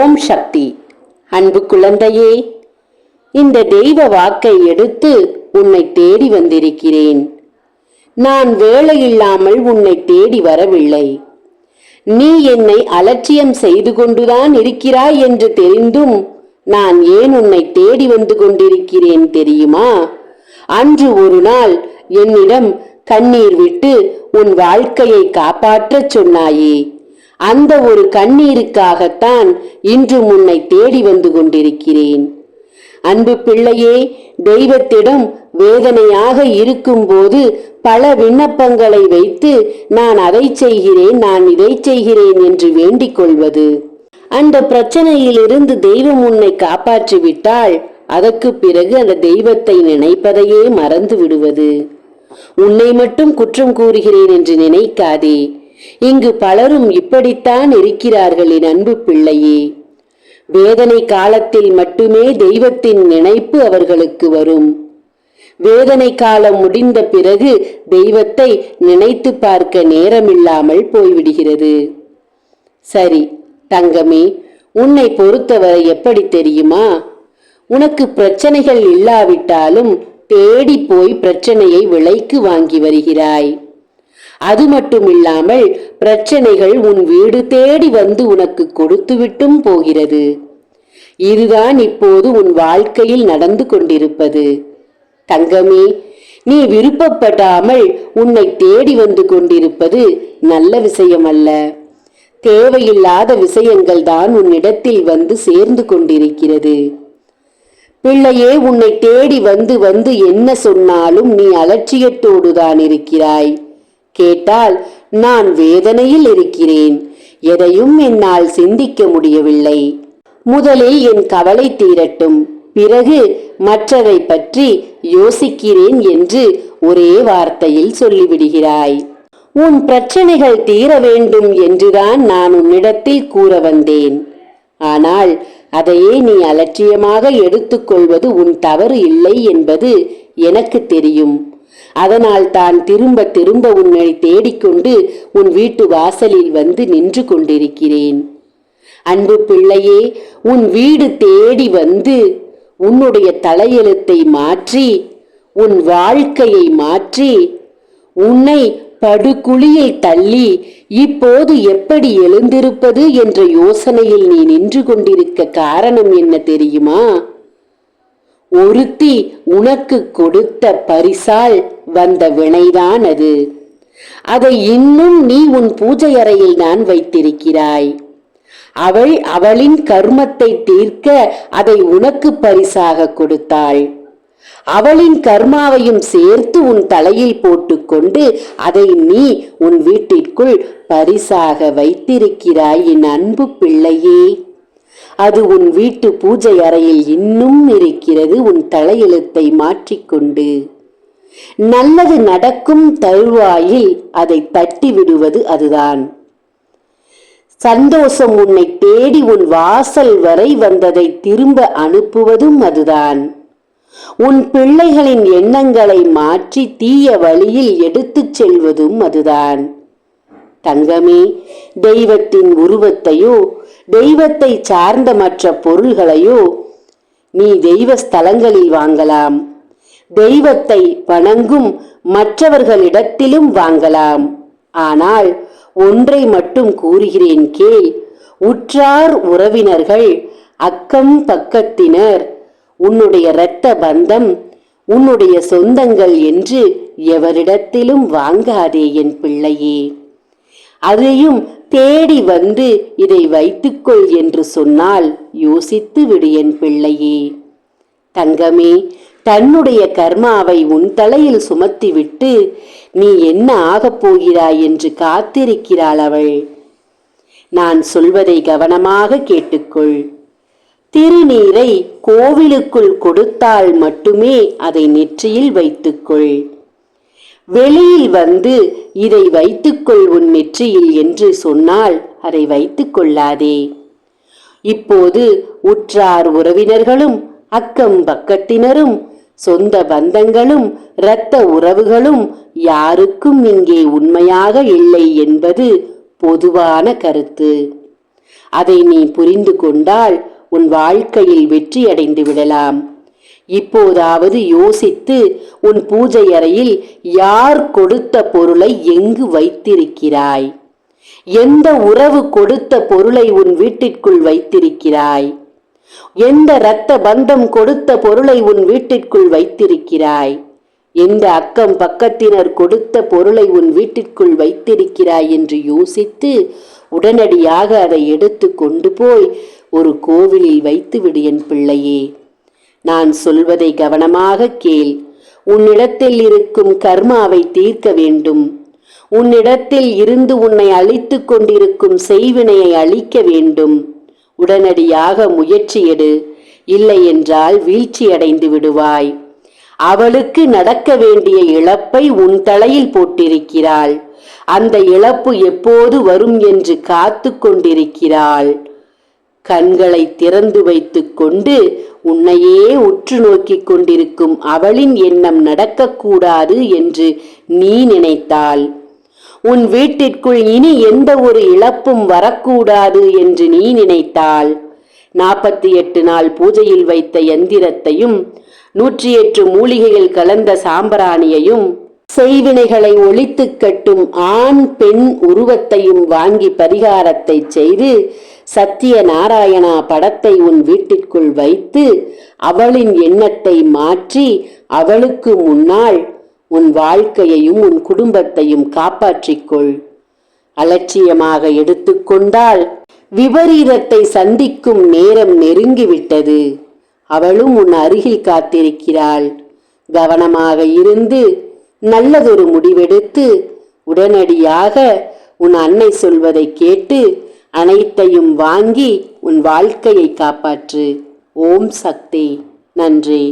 ஓம் சக்தி. அன்பு குழந்தையே, இந்த தெய்வ வாக்கை எடுத்து உன்னை தேடி வந்திருக்கிறேன். நான் வேலையில்லாமல் உன்னை தேடி வரவில்லை. நீ என்னை அலட்சியம் செய்து கொண்டுதான் இருக்கிறாய் என்று தெரிந்தும் நான் ஏன் உன்னை தேடி வந்து கொண்டிருக்கிறேன் தெரியுமா? அன்று ஒரு நாள் என்னிடம் கண்ணீர் விட்டு உன் வாழ்க்கையை காப்பாற்றச் சொன்னாயே, அந்த ஒரு கண்ணீருக்காகத்தான் இன்று உன்னை தேடி வந்து கொண்டிருக்கிறேன். அன்பு பிள்ளையே, தெய்வத்திடம் வேதனையாக இருக்கும்போது பல விண்ணப்பங்களை வைத்து நான் அதை செய்கிறேன், நான் இதை செய்கிறேன் என்று வேண்டிக் கொள்வது, அந்த பிரச்சனையிலிருந்து தெய்வம் உன்னை காப்பாற்றிவிட்டால் அதற்கு பிறகு அந்த தெய்வத்தை நினைப்பதையே மறந்து விடுவது. உன்னை மட்டும் குற்றம் கூறுகிறேன் என்று நினைக்காதே. இங்கு பலரும் இப்படித்தான் இருக்கிறார்கள் என் அன்பு பிள்ளையே. வேதனை காலத்தில் மட்டுமே தெய்வத்தின் நினைப்பு அவர்களுக்கு வரும். வேதனை காலம் முடிந்த பிறகு தெய்வத்தை நினைத்து பார்க்க நேரமில்லாமல் போய்விடுகிறது. சரி தங்கமே, உன்னை பொறுத்தவரை எப்படி தெரியுமா? உனக்கு பிரச்சனைகள் இல்லாவிட்டாலும் தேடி போய் பிரச்சனையை விலைக்கு வாங்கி வருகிறாய். அது மட்டுமில்லாமல் பிரச்சனைகள் உன் வீடு தேடி வந்து உனக்கு கொடுத்துவிட்டும் போகிறது. இதுதான் இப்போது உன் வாழ்க்கையில் நடந்து கொண்டிருப்பது. தங்கமே, நீ விருப்பப்படாமல் உன்னை தேடி வந்து கொண்டிருப்பது நல்ல விஷயம் அல்ல. தேவையில்லாத விஷயங்கள் தான் உன்னிடத்தில் வந்து சேர்ந்து கொண்டிருக்கிறது. பிள்ளையே, உன்னை தேடி வந்து வந்து என்ன சொன்னாலும் நீ அலட்சியத்தோடு தான் இருக்கிறாய். கேட்டால் நான் வேதனையில் இருக்கிறேன், எதையும் என்னால் சிந்திக்க முடியவில்லை, முதலில் என் கவலை தீரட்டும், பிறகு மற்றதை பற்றி யோசிக்கிறேன் என்று ஒரே வார்த்தையில் சொல்லிவிடுகிறாய். உன் பிரச்சனைகள் தீர வேண்டும் என்றுதான் நான் உன்னிடத்தில் கூற வந்தேன். ஆனால் அதையே நீ அலட்சியமாக எடுத்துக்கொள்வது உன் தவறு இல்லை என்பது எனக்கு தெரியும். அதனால் தான் திரும்ப திரும்ப உன்னை தேடிக்கொண்டு உன் வீட்டு வாசலில் வந்து நின்று கொண்டிருக்கிறேன். அன்பு பிள்ளையே, உன் வீடு தேடி வந்து உன்னுடைய தலையெழுத்தை மாற்றி, உன் வாழ்க்கையை மாற்றி, உன்னை படுகுழியில் தள்ளி இப்போது எப்படி எழுந்திருப்பது என்ற யோசனையில் நீ நின்று கொண்டிருக்க காரணம் என்ன தெரியுமா? ஒருத்தி உனக்கு கொடுத்த பரிசால் வந்த வினைதான் அது. அதை இன்னும் நீ உன் பூஜை அறையில் தான் வைத்திருக்கிறாய். அவள் அவளின் கர்மத்தை தீர்க்க அதை உனக்கு பரிசாக கொடுத்தாள். அவளின் கர்மாவையும் சேர்த்து உன் தலையில் போட்டுக்கொண்டு அதை நீ உன் வீட்டிற்குள் பரிசாக வைத்திருக்கிறாய் என் அன்பு பிள்ளையே. அது உன் வீட்டு பூஜை அறையில் இன்னும் இருக்கிறது, உன் தலையெழுத்தை மாற்றிக்கொண்டு. நல்லது நடக்கும் தருவாயில் அதை தட்டி விடுவது அதுதான். சந்தோஷம் உன்னை தேடி உன் வாசல் வரை வந்ததை திரும்ப அனுப்புவதும் அதுதான். உன் பிள்ளைகளின் எண்ணங்களை மாற்றி தீய வழியில் எடுத்துச் செல்வதும் அதுதான். தங்கமே, தெய்வத்தின் உருவத்தையோ தெய்வத்தை சார்ந்த மற்ற பொருள்களையோ நீ தெய்வ ஸ்தலங்களில் வாங்கலாம். தெய்வத்தை வணங்கும் மற்றவர்களிடத்திலும் வாங்கலாம். ஆனால் ஒன்றை மட்டும் கூறுகிறேன் கேள். உற்றார் உறவினர்கள், அக்கம் பக்கத்தினர், உன்னுடைய இரத்த பந்தம், உன்னுடைய சொந்தங்கள் என்று எவரிடத்திலும் வாங்காதே என் பிள்ளையே. அதையும் தேடி வந்து இதை வைத்துக்கொள் என்று சொன்னால் யோசித்து விடு என் பிள்ளையே. தங்கமே, தன்னுடைய கர்மாவை உன் தலையில் சுமத்திவிட்டு நீ என்ன ஆகப் போகிறாய் என்று காத்திருக்கிறாள் அவள். நான் சொல்வதை கவனமாக கேட்டுக்கொள். திருநீரை கோவிலுக்குள் கொடுத்தால் மட்டுமே அதை நெற்றியில் வைத்துக்கொள். வெளியில் வந்து இதை வைத்துக்கொள் உன் நெற்றியில் என்று சொன்னால் அதை வைத்துக் கொள்ளாதே. இப்போது உற்றார் உறவினர்களும் அக்கம் பக்கத்தினரும் சொந்த பந்தங்களும் இரத்த உறவுகளும் யாருக்கும் இங்கே உண்மையாக இல்லை என்பது பொதுவான கருத்து. அதை நீ புரிந்து கொண்டால் உன் வாழ்க்கையில் வெற்றி அடைந்து விடலாம். இப்போதாவது யோசித்து உன் பூஜை அறையில் யார் கொடுத்த பொருளை எங்கு வைத்திருக்கிறாய்? எந்த உறவு கொடுத்த பொருளை உன் வீட்டிற்குள் வைத்திருக்கிறாய்? எந்த இரத்த பந்தம் கொடுத்த பொருளை உன் வீட்டிற்குள் வைத்திருக்கிறாய்? எந்த அக்கம் பக்கத்தினர் கொடுத்த பொருளை உன் வீட்டிற்குள் வைத்திருக்கிறாய் என்று யோசித்து உடனடியாக அதை எடுத்து கொண்டு போய் ஒரு கோவிலில் வைத்துவிடு என் பிள்ளையே. நான் சொல்வதை கவனமாக கேள். உன்னிடத்தில் இருக்கும் கர்மாவை தீர்க்க வேண்டும். உன்னிடத்தில் இருந்து உன்னை அழித்து கொண்டிருக்கும் செய்வினையை அழிக்க வேண்டும். உடனடியாக முயற்சி எடு. இல்லை என்றால் வீழ்ச்சி அடைந்து விடுவாய். அவளுக்கு நடக்க வேண்டிய இழப்பை உன் தலையில் போட்டிருக்கிறாள். அந்த இழப்பு எப்போது வரும் என்று காத்து கொண்டிருக்கிறாள். கண்களை திறந்து வைத்துக் கொண்டு உன்னையே உற்று நோக்கிக் கொண்டிருக்கும் அவளின் எண்ணம் நடக்கக்கூடாது என்று நீ நினைத்தாள். உன் வீட்டிற்குள் இனி எந்த ஒரு இழப்பும் வரக்கூடாது என்று நீ நினைத்தாள். 48 நாள் பூஜையில் வைத்த எந்திரத்தையும் 108 மூலிகைகள் கலந்த சாம்பிராணியையும் செய்வினைகளை ஒழித்து கட்டும் ஆண் பெண் உருவத்தையும் வாங்கி பரிகாரத்தை செய்து சத்திய நாராயணா படத்தை உன் வீட்டிற்குள் வைத்து அவளின் எண்ணத்தை மாற்றி அவளுக்கு முன்னால் உன் வாழ்க்கையையும் உன் குடும்பத்தையும் காப்பாற்றிக்கொள். அலட்சியமாக எடுத்துக்கொண்டால் விபரீதத்தை சந்திக்கும் நேரம் நெருங்கிவிட்டது. அவளும் உன் அருகில் காத்திருக்கிறாள். கவனமாக இருந்து நல்லதொரு முடிவெடுத்து உடனடியாக உன் அன்னை சொல்வதை கேட்டு அனைத்தையும் வாங்கி உன் வாழ்க்கையை காப்பாற்று. ஓம் சக்தி. நன்றி.